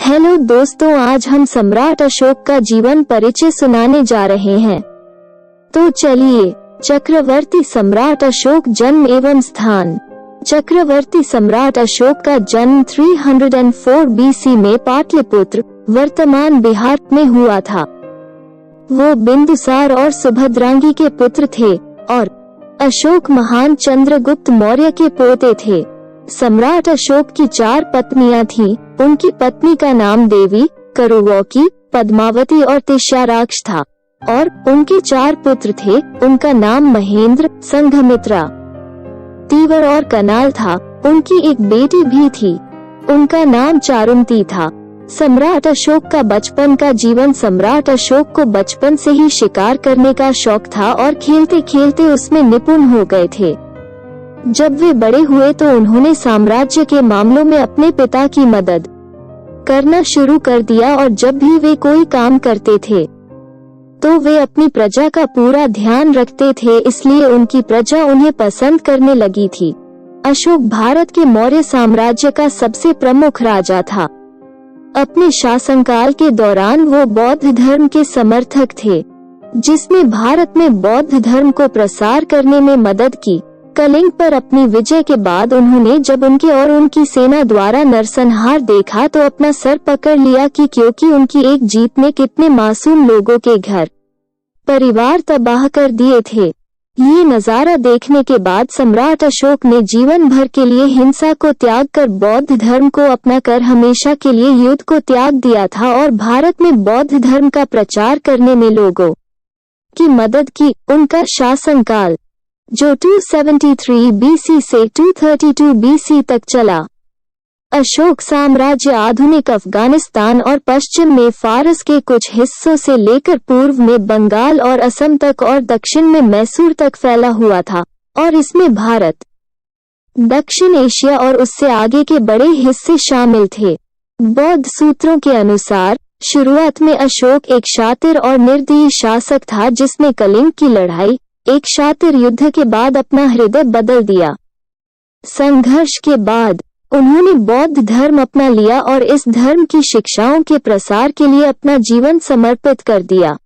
Hello दोस्तों, आज हम सम्राट अशोक का जीवन परिचय सुनाने जा रहे हैं। तो चलिए, चक्रवर्ती सम्राट अशोक जन्म एवं स्थान। चक्रवर्ती सम्राट अशोक का जन्म 304 बीसी में पाटलिपुत्र, वर्तमान बिहार में हुआ था। वो बिंदुसार और सुभद्रांगी के पुत्र थे और अशोक महान चंद्रगुप्त मौर्य के पोते थे। सम्राट अशोक की 4 पत्नियां थीं। उनकी पत्नी का नाम देवी, करुवौकी, पद्मावती और तिष्याराक्ष था और उनके 4 पुत्र थे। उनका नाम महेंद्र, संघमित्रा, तीवर और कनाल था। उनकी एक बेटी भी थी, उनका नाम चारुमती था। सम्राट अशोक का बचपन का जीवन। सम्राट अशोक को बचपन से ही शिकार करने का शौक था और खेलते खेलते उसमें निपुण हो गए थे। जब वे बड़े हुए तो उन्होंने साम्राज्य के मामलों में अपने पिता की मदद करना शुरू कर दिया और जब भी वे कोई काम करते थे तो वे अपनी प्रजा का पूरा ध्यान रखते थे, इसलिए उनकी प्रजा उन्हें पसंद करने लगी थी। अशोक भारत के मौर्य साम्राज्य का सबसे प्रमुख राजा था। अपने शासनकाल के दौरान वो बौद्ध धर्म के समर्थक थे, जिसने भारत में बौद्ध धर्म को प्रसार करने में मदद की। कलिंग पर अपनी विजय के बाद उन्होंने जब उनके और उनकी सेना द्वारा नरसंहार देखा तो अपना सर पकड़ लिया कि क्योंकि उनकी एक जीत ने कितने मासूम लोगों के घर परिवार तबाह कर दिए थे। ये नजारा देखने के बाद सम्राट अशोक ने जीवन भर के लिए हिंसा को त्याग कर बौद्ध धर्म को अपना कर हमेशा के लिए युद्ध को त्याग दिया था और भारत में बौद्ध धर्म का प्रचार करने में लोगों की मदद की। उनका शासनकाल, जो 273 बीसी से 232 बीसी तक चला। अशोक साम्राज्य आधुनिक अफगानिस्तान और पश्चिम में फारस के कुछ हिस्सों से लेकर पूर्व में बंगाल और असम तक और दक्षिण में मैसूर तक फैला हुआ था और इसमें भारत, दक्षिण एशिया और उससे आगे के बड़े हिस्से शामिल थे। बौद्ध सूत्रों के अनुसार शुरुआत में अशोक एक शातिर और निर्दयी शासक था जिसने कलिंग की लड़ाई, एक शातिर युद्ध के बाद अपना हृदय बदल दिया। संघर्ष के बाद उन्होंने बौद्ध धर्म अपना लिया और इस धर्म की शिक्षाओं के प्रसार के लिए अपना जीवन समर्पित कर दिया।